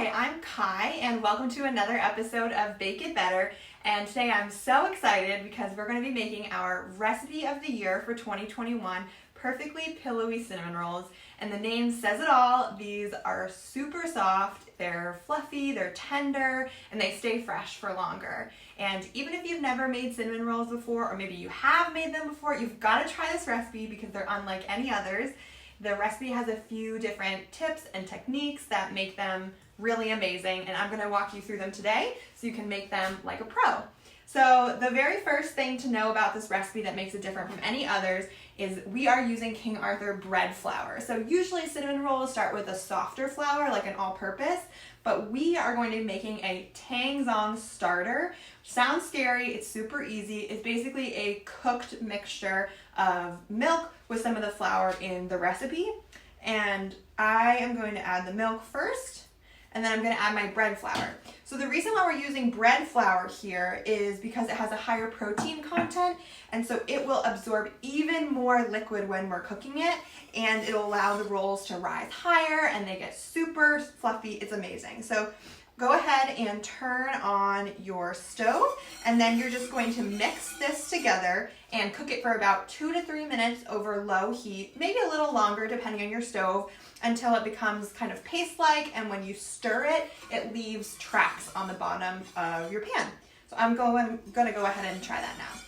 Hi, I'm Kai and welcome to another episode of Bake It Better. And today I'm so excited because we're going to be making our recipe of the year for 2021, Perfectly Pillowy Cinnamon Rolls. And the name says it all. These are super soft, they're fluffy, they're tender, and they stay fresh for longer. And even if you've never made cinnamon rolls before, or maybe you have made them before, you've got to try this recipe because they're unlike any others. The recipe has a few different tips and techniques that make them really amazing, and I'm going to walk you through them today so you can make them like a pro. So the very first thing to know about this recipe that makes it different from any others is we are using King Arthur bread flour. So usually cinnamon rolls start with a softer flour, like an all-purpose, but we are going to be making a Tangzong starter. Sounds scary, it's super easy. It's basically a cooked mixture of milk with some of the flour in the recipe. And I am going to add the milk first, and then I'm going to add my bread flour. So the reason why we're using bread flour here is because it has a higher protein content, and so it will absorb even more liquid when we're cooking it, and it'll allow the rolls to rise higher and they get super fluffy. It's amazing. So go ahead and turn on your stove, and then you're just going to mix this together and cook it for about 2 to 3 minutes over low heat, maybe a little longer depending on your stove, until it becomes kind of paste-like, and when you stir it, it leaves tracks on the bottom of your pan. So I'm going to go ahead and try that now.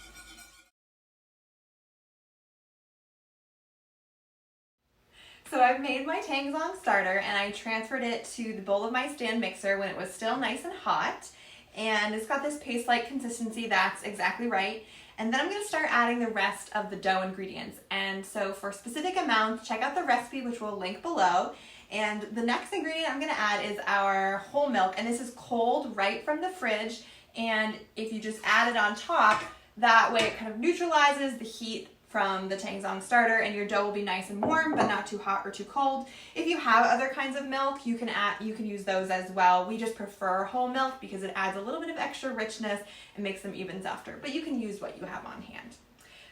So I've made my Tangzong starter and I transferred it to the bowl of my stand mixer when it was still nice and hot. And it's got this paste-like consistency that's exactly right. And then I'm going to start adding the rest of the dough ingredients. And so for specific amounts, check out the recipe, which we'll link below. And the next ingredient I'm going to add is our whole milk. And this is cold right from the fridge. And if you just add it on top, that way it kind of neutralizes the heat from the Tangzong starter, and your dough will be nice and warm but not too hot or too cold. If you have other kinds of milk, you can use those as well. We just prefer whole milk because it adds a little bit of extra richness and makes them even softer, but you can use what you have on hand.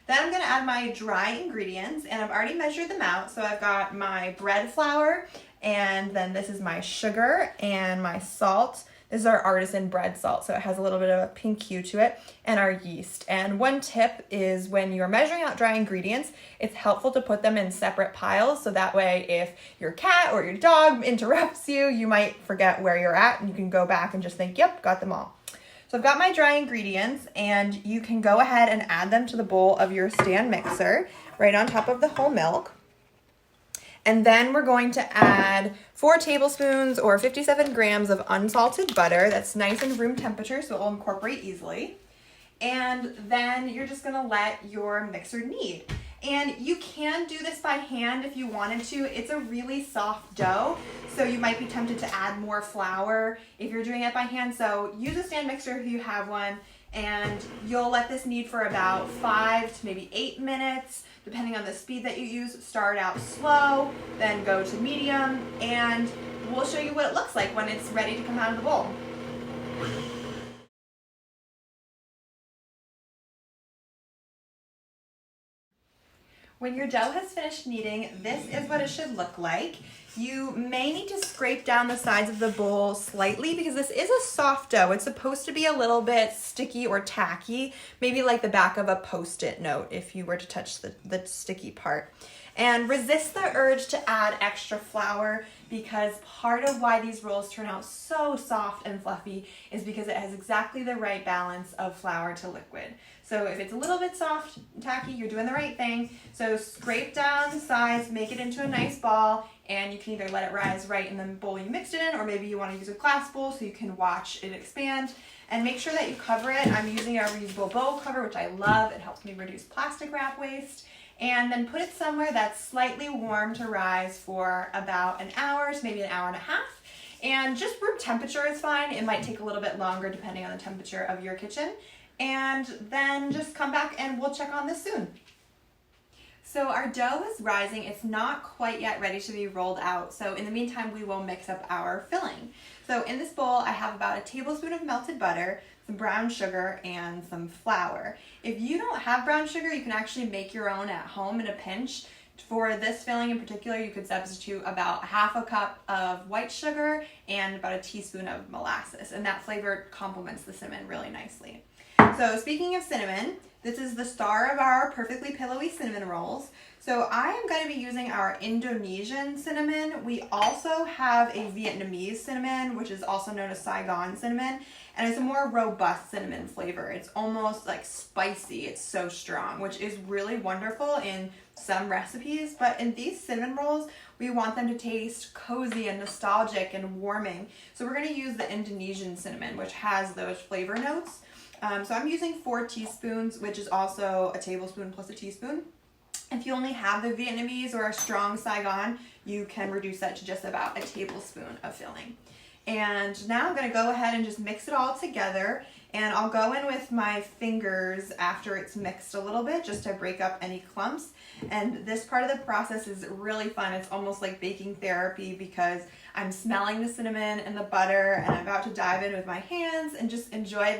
Then I'm going to add my dry ingredients, and I've already measured them out. So I've got my bread flour, and then this is my sugar and my salt. This is our artisan bread salt, so it has a little bit of a pink hue to it, and our yeast. And one tip is when you're measuring out dry ingredients, it's helpful to put them in separate piles, so that way if your cat or your dog interrupts you, you might forget where you're at, and you can go back and just think, yep, got them all. So I've got my dry ingredients, and you can go ahead and add them to the bowl of your stand mixer right on top of the whole milk. And then we're going to add 4 tablespoons or 57 grams of unsalted butter. That's nice and room temperature, so it will incorporate easily. And then you're just gonna let your mixer knead. And you can do this by hand if you wanted to. It's a really soft dough, so you might be tempted to add more flour if you're doing it by hand. So use a stand mixer if you have one, and you'll let this knead for about 5 to maybe 8 minutes, depending on the speed that you use. Start out slow, then go to medium, and we'll show you what it looks like when it's ready to come out of the bowl. When your dough has finished kneading, this is what it should look like. You may need to scrape down the sides of the bowl slightly because this is a soft dough. It's supposed to be a little bit sticky or tacky, maybe like the back of a Post-it note if you were to touch the sticky part. And resist the urge to add extra flour, because part of why these rolls turn out so soft and fluffy is because it has exactly the right balance of flour to liquid. So if it's a little bit soft and tacky, you're doing the right thing. So scrape down the sides, make it into a nice ball, and you can either let it rise right in the bowl you mixed it in, or maybe you want to use a glass bowl so you can watch it expand. And make sure that you cover it. I'm using a reusable bowl cover, which I love. It helps me reduce plastic wrap waste. And then put it somewhere that's slightly warm to rise for about an hour, so maybe an hour and a half. And just room temperature is fine. It might take a little bit longer depending on the temperature of your kitchen. And then just come back and we'll check on this soon. So our dough is rising. It's not quite yet ready to be rolled out. So in the meantime, we will mix up our filling. So in this bowl, I have about a tablespoon of melted butter, some brown sugar, and some flour. If you don't have brown sugar, you can actually make your own at home in a pinch. For this filling in particular, you could substitute about half a cup of white sugar and about a teaspoon of molasses, and that flavor complements the cinnamon really nicely. So speaking of cinnamon, this is the star of our Perfectly Pillowy Cinnamon Rolls. So I am going to be using our Indonesian cinnamon. We also have a Vietnamese cinnamon, which is also known as Saigon cinnamon, and it's a more robust cinnamon flavor. It's almost like spicy. It's so strong, which is really wonderful in some recipes, but in these cinnamon rolls, we want them to taste cozy and nostalgic and warming. So we're going to use the Indonesian cinnamon, which has those flavor notes. So I'm using 4 teaspoons, which is also a tablespoon plus a teaspoon. If you only have the Vietnamese or a strong Saigon, you can reduce that to just about a tablespoon of filling. And now I'm going to go ahead and just mix it all together, and I'll go in with my fingers after it's mixed a little bit just to break up any clumps. And this part of the process is really fun. It's almost like baking therapy because I'm smelling the cinnamon and the butter, and I'm about to dive in with my hands and just enjoy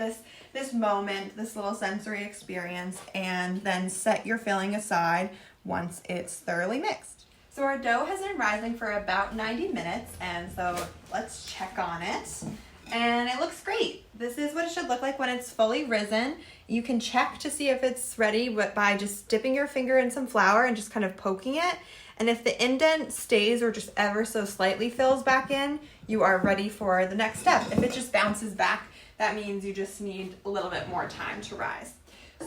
this moment, this little sensory experience, and then set your filling aside once it's thoroughly mixed. So our dough has been rising for about 90 minutes, and so let's check on it. And it looks great. This is what it should look like when it's fully risen. You can check to see if it's ready by just dipping your finger in some flour and just kind of poking it. And if the indent stays or just ever so slightly fills back in, you are ready for the next step. If it just bounces back, that means you just need a little bit more time to rise.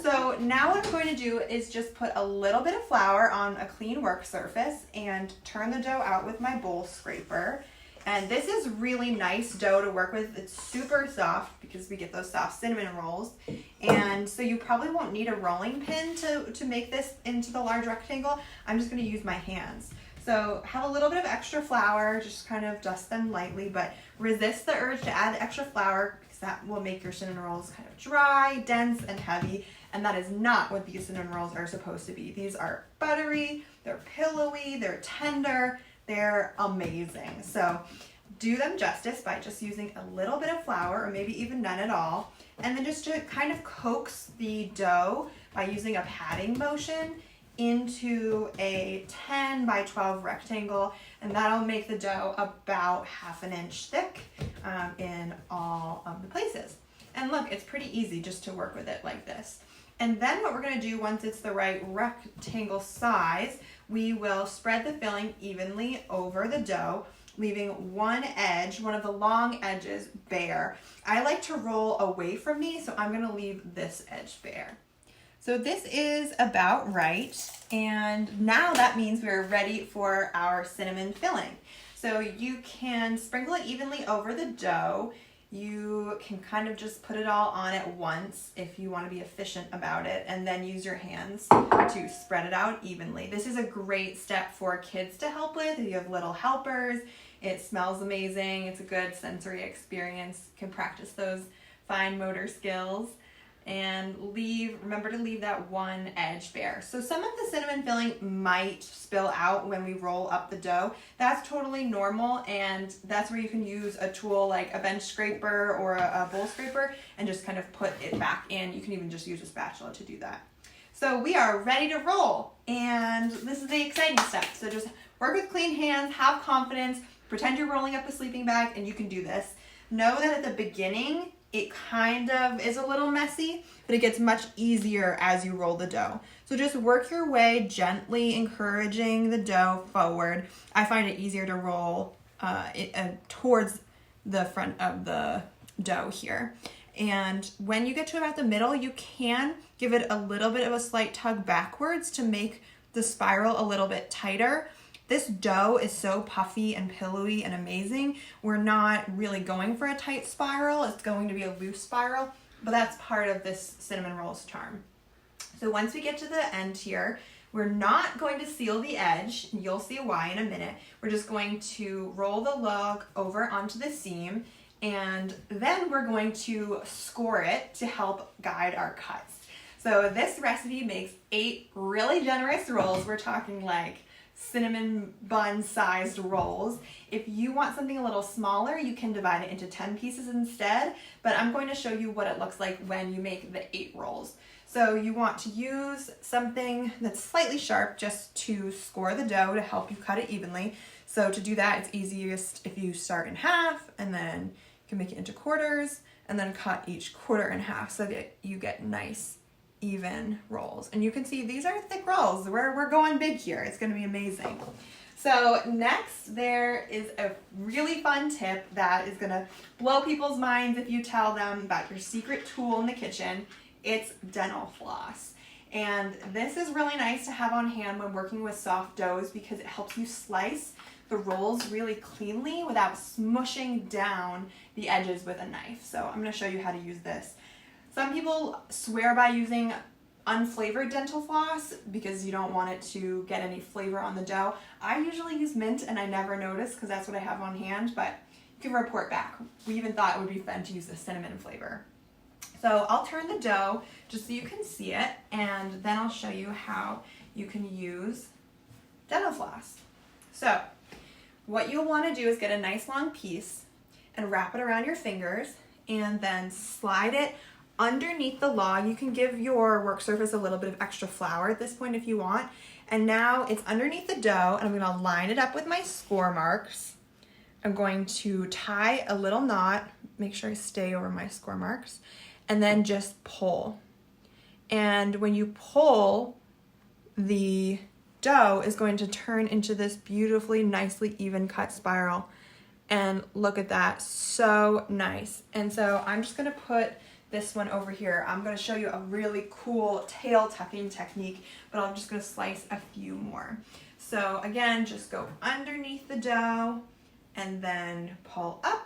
So now what I'm going to do is just put a little bit of flour on a clean work surface and turn the dough out with my bowl scraper. And this is really nice dough to work with. It's super soft because we get those soft cinnamon rolls. And so you probably won't need a rolling pin to make this into the large rectangle. I'm just going to use my hands. So have a little bit of extra flour, just kind of dust them lightly, but resist the urge to add extra flour because that will make your cinnamon rolls kind of dry, dense, and heavy. And that is not what these cinnamon rolls are supposed to be. These are buttery, they're pillowy, they're tender, they're amazing. So do them justice by just using a little bit of flour or maybe even none at all. And then just to kind of coax the dough by using a patting motion into a 10 by 12 rectangle, and that'll make the dough about ½ an inch thick in all of the places. And look, it's pretty easy just to work with it like this. And then what we're going to do once it's the right rectangle size, we will spread the filling evenly over the dough, leaving one edge, one of the long edges, bare. I like to roll away from me, so I'm going to leave this edge bare. So this is about right, and now that means we're ready for our cinnamon filling. So you can sprinkle it evenly over the dough. You can kind of just put it all on at once if you want to be efficient about it, and then use your hands to spread it out evenly. This is a great step for kids to help with. If you have little helpers, it smells amazing. It's a good sensory experience. You can practice those fine motor skills. And remember to leave that one edge bare. So some of the cinnamon filling might spill out when we roll up the dough. That's totally normal, and that's where you can use a tool like a bench scraper or a bowl scraper and just kind of put it back in. You can even just use a spatula to do that. So we are ready to roll, and this is the exciting step. So just work with clean hands, have confidence, pretend you're rolling up a sleeping bag, and you can do this. Know that at the beginning, it kind of is a little messy, but it gets much easier as you roll the dough. So just work your way gently, encouraging the dough forward. I find it easier to roll towards the front of the dough here. And when you get to about the middle, you can give it a little bit of a slight tug backwards to make the spiral a little bit tighter. This dough is so puffy and pillowy and amazing. We're not really going for a tight spiral. It's going to be a loose spiral, but that's part of this cinnamon roll's charm. So once we get to the end here, we're not going to seal the edge. You'll see why in a minute. We're just going to roll the log over onto the seam, and then we're going to score it to help guide our cuts. So this recipe makes 8 really generous rolls. We're talking like cinnamon bun sized rolls. If you want something a little smaller, you can divide it into 10 pieces instead, but I'm going to show you what it looks like when you make the 8 rolls. So you want to use something that's slightly sharp just to score the dough to help you cut it evenly. So to do that, it's easiest if you start in half and then you can make it into quarters and then cut each quarter in half so that you get nice even rolls. And you can see these are thick rolls. We're going big here. It's going to be amazing. So next, there is a really fun tip that is going to blow people's minds if you tell them about your secret tool in the kitchen. It's dental floss. And this is really nice to have on hand when working with soft doughs because it helps you slice the rolls really cleanly without smushing down the edges with a knife. So I'm going to show you how to use this. Some people swear by using unflavored dental floss because you don't want it to get any flavor on the dough. I usually use mint and I never notice because that's what I have on hand, but you can report back. We even thought it would be fun to use the cinnamon flavor. So I'll turn the dough just so you can see it, and then I'll show you how you can use dental floss. So what you'll want to do is get a nice long piece and wrap it around your fingers and then slide it underneath the log. You can give your work surface a little bit of extra flour at this point if you want. And now it's underneath the dough, and I'm going to line it up with my score marks. I'm going to tie a little knot, make sure I stay over my score marks, and then just pull. And when you pull, the dough is going to turn into this beautifully, nicely even cut spiral. And look at that, so nice. And so I'm just going to put this one over here. I'm going to show you a really cool tail tucking technique, but I'm just going to slice a few more. So again, just go underneath the dough and then pull up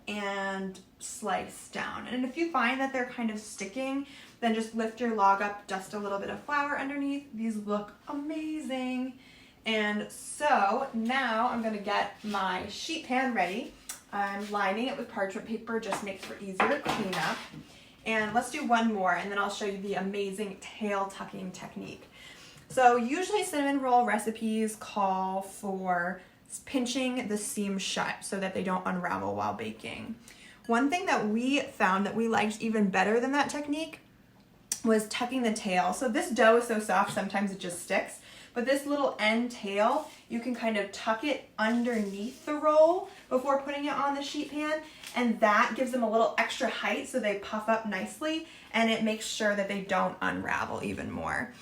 and slice down. And if you find that they're kind of sticking, then just lift your log up, dust a little bit of flour underneath. These look amazing. And so now I'm going to get my sheet pan ready. I'm lining it with parchment paper, just makes for easier cleanup. And let's do one more, and then I'll show you the amazing tail tucking technique. So usually cinnamon roll recipes call for pinching the seams shut so that they don't unravel while baking. One thing that we found that we liked even better than that technique was tucking the tail. So this dough is so soft, sometimes it just sticks. But this little end tail, you can kind of tuck it underneath the roll before putting it on the sheet pan, and that gives them a little extra height so they puff up nicely, and it makes sure that they don't unravel even more.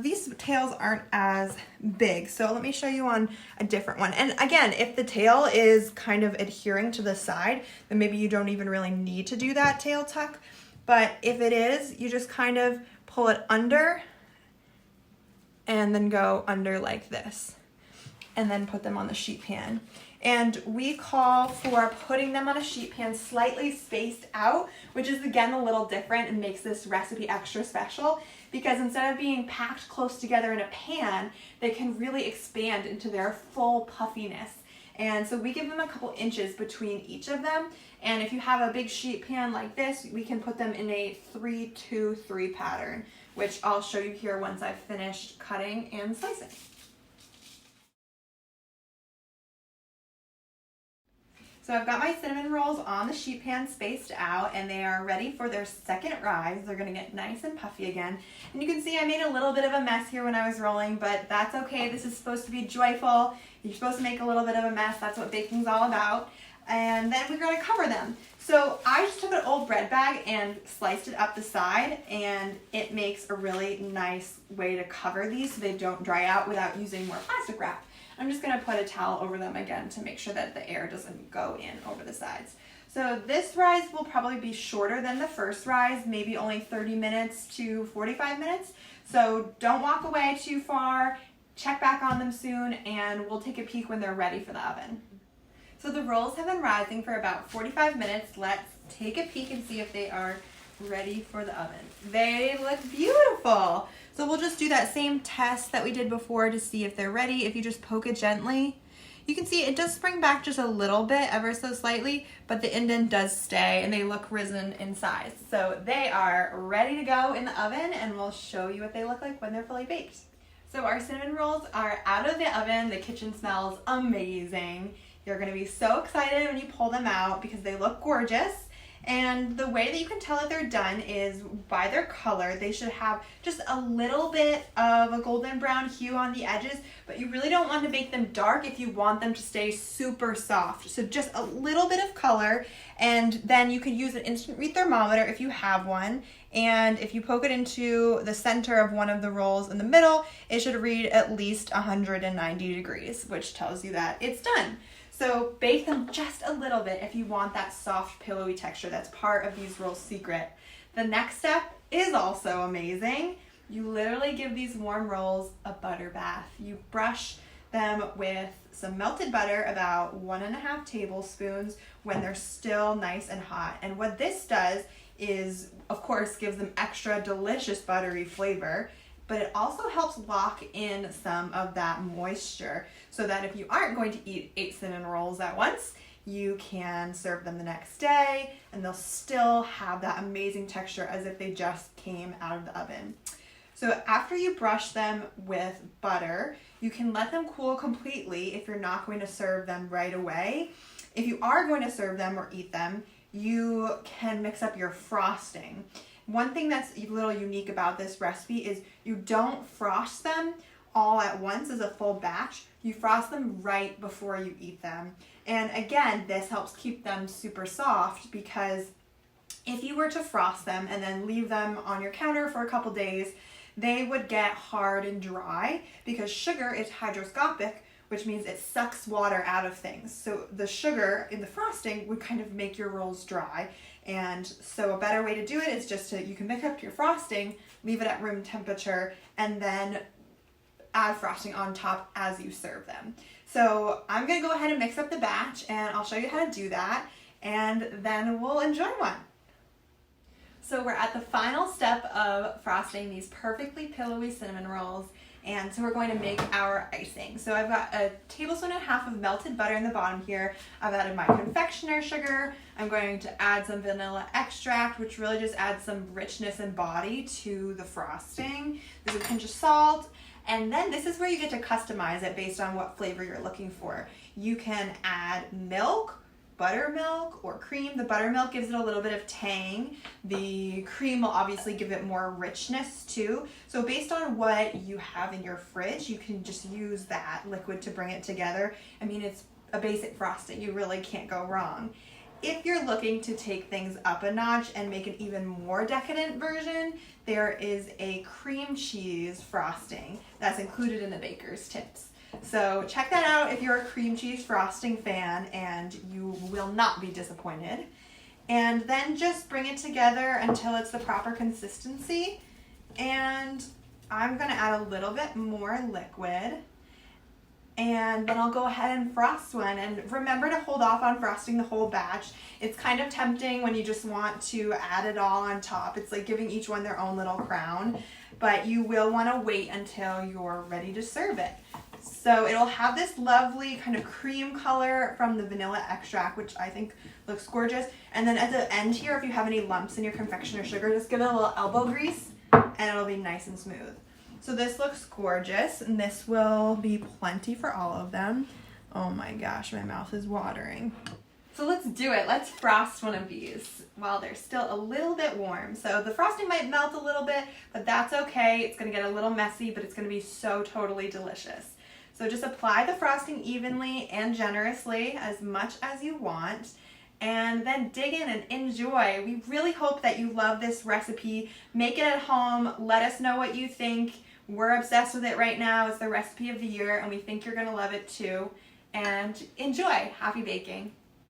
These tails aren't as big, so let me show you on a different one. And again, if the tail is kind of adhering to the side, then maybe you don't even really need to do that tail tuck. But if it is, you just kind of pull it under and then go under like this, and then put them on the sheet pan. And we call for putting them on a sheet pan slightly spaced out, which is again a little different and makes this recipe extra special, because instead of being packed close together in a pan, they can really expand into their full puffiness. And so we give them a couple inches between each of them. And if you have a big sheet pan like this, we can put them in a 3-2-3 pattern, which I'll show you here once I've finished cutting and slicing. So I've got my cinnamon rolls on the sheet pan spaced out, and they are ready for their second rise. They're gonna get nice and puffy again. And you can see I made a little bit of a mess here when I was rolling, but that's okay. This is supposed to be joyful. You're supposed to make a little bit of a mess. That's what baking's all about. And then we're gonna cover them. So I just took an old bread bag and sliced it up the side, and it makes a really nice way to cover these so they don't dry out without using more plastic wrap. I'm just going to put a towel over them again to make sure that the air doesn't go in over the sides. So this rise will probably be shorter than the first rise, maybe only 30 minutes to 45 minutes. So don't walk away too far, check back on them soon, and we'll take a peek when they're ready for the oven. So the rolls have been rising for about 45 minutes. Let's take a peek and see if they are ready for the oven. They look beautiful. So we'll just do that same test that we did before to see if they're ready. If you just poke it gently, you can see it does spring back just a little bit, ever so slightly, but the indent does stay, and they look risen in size. So they are ready to go in the oven, and we'll show you what they look like when they're fully baked. So our cinnamon rolls are out of the oven. The kitchen smells amazing. You're gonna be so excited when you pull them out because they look gorgeous. And the way that you can tell that they're done is by their color. They should have just a little bit of a golden brown hue on the edges, but you really don't want to make them dark if you want them to stay super soft. So just a little bit of color, and then you can use an instant read thermometer if you have one. And if you poke it into the center of one of the rolls in the middle, it should read at least 190 degrees, which tells you that it's done. So bake them just a little bit if you want that soft, pillowy texture. That's part of these rolls' secret. The next step is also amazing. You literally give these warm rolls a butter bath. You brush them with some melted butter, about 1.5 tablespoons, when they're still nice and hot. And what this does is, of course, gives them extra delicious buttery flavor, but it also helps lock in some of that moisture so that if you aren't going to eat 8 cinnamon rolls at once, you can serve them the next day and they'll still have that amazing texture as if they just came out of the oven. So after you brush them with butter, you can let them cool completely if you're not going to serve them right away. If you are going to serve them or eat them, you can mix up your frosting. One thing that's a little unique about this recipe is you don't frost them all at once as a full batch. You frost them right before you eat them. And again, this helps keep them super soft, because if you were to frost them and then leave them on your counter for a couple days, they would get hard and dry because sugar is hygroscopic, which means it sucks water out of things. So the sugar in the frosting would kind of make your rolls dry. And so a better way to do it is just you can mix up your frosting, leave it at room temperature, and then add frosting on top as you serve them. So I'm gonna go ahead and mix up the batch, and I'll show you how to do that, and then we'll enjoy one. So we're at the final step of frosting these perfectly pillowy cinnamon rolls. And so we're going to make our icing. So I've got 1.5 tablespoons of melted butter in the bottom here. I've added my confectioner sugar. I'm going to add some vanilla extract, which really just adds some richness and body to the frosting. There's a pinch of salt. And then this is where you get to customize it based on what flavor you're looking for. You can add milk, buttermilk, or cream. The buttermilk gives it a little bit of tang. The cream will obviously give it more richness too. So based on what you have in your fridge, you can just use that liquid to bring it together. I mean, it's a basic frosting. You really can't go wrong. If you're looking to take things up a notch and make an even more decadent version, there is a cream cheese frosting that's included in the baker's tips. So check that out if you're a cream cheese frosting fan, and you will not be disappointed. And then just bring it together until it's the proper consistency. And I'm gonna add a little bit more liquid, and then I'll go ahead and frost one. And remember to hold off on frosting the whole batch. It's kind of tempting when you just want to add it all on top. It's like giving each one their own little crown, but you will want to wait until you're ready to serve it. So it'll have this lovely kind of cream color from the vanilla extract, which I think looks gorgeous. And then at the end here, if you have any lumps in your confectioner sugar, just give it a little elbow grease and it'll be nice and smooth. So this looks gorgeous, and this will be plenty for all of them. Oh my gosh, my mouth is watering. So let's do it. Let's frost one of these while they're still a little bit warm. So the frosting might melt a little bit, but that's okay. It's gonna get a little messy, but it's gonna be so totally delicious. So just apply the frosting evenly and generously, as much as you want, and then dig in and enjoy. We really hope that you love this recipe. Make it at home. Let us know what you think. We're obsessed with it right now. It's the recipe of the year, and we think you're gonna love it too. And enjoy. Happy baking.